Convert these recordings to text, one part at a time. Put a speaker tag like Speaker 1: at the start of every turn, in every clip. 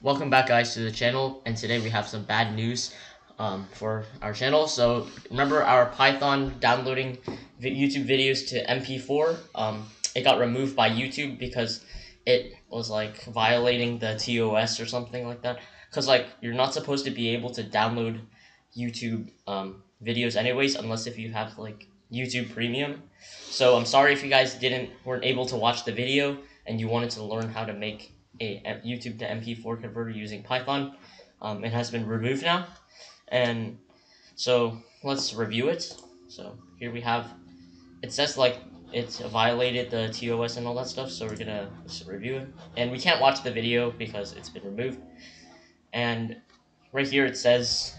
Speaker 1: welcome back guys to the channel, and today we have some bad news for our channel. So remember our Python downloading YouTube videos to MP4, it got removed by YouTube because it was like violating the TOS or something like that, because like you're not supposed to be able to download YouTube videos anyways unless if you have like YouTube Premium. So I'm sorry if you guys weren't able to watch the video and you wanted to learn how to make a YouTube to MP4 converter using Python. It has been removed now, and so let's review it. So here we have, it says like it's violated the TOS and all that stuff, so we're gonna review it. And we can't watch the video because it's been removed. And right here it says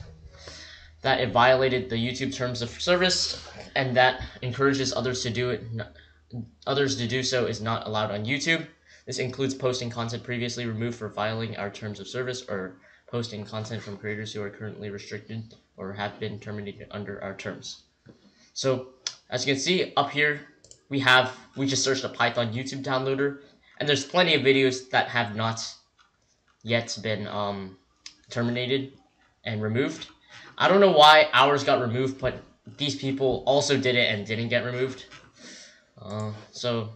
Speaker 1: that it violated the YouTube terms of service, and that encourages others to do it. Others to do so is not allowed on YouTube. This includes posting content previously removed for violating our terms of service, or posting content from creators who are currently restricted or have been terminated under our terms. So as you can see up here, we just searched a Python YouTube downloader, and there's plenty of videos that have not yet been terminated and removed. I don't know why ours got removed, but these people also did it and didn't get removed. So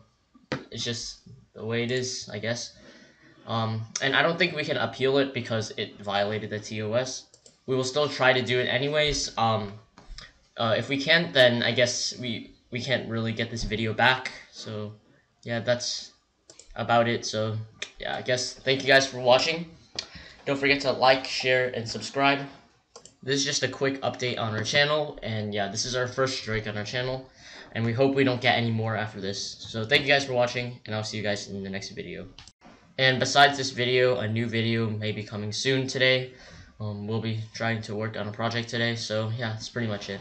Speaker 1: it's just the way it is, I guess. And I don't think we can appeal it because it violated the TOS. We will still try to do it anyways. If we can't, then I guess we can't really get this video back. So yeah, that's about it. So yeah, I guess thank you guys for watching. Don't forget to like, share, and subscribe. This is just a quick update on our channel, and yeah, this is our first strike on our channel, and we hope we don't get any more after this. So thank you guys for watching, and I'll see you guys in the next video. And besides this video, a new video may be coming soon today. We'll be trying to work on a project today, so yeah, that's pretty much it.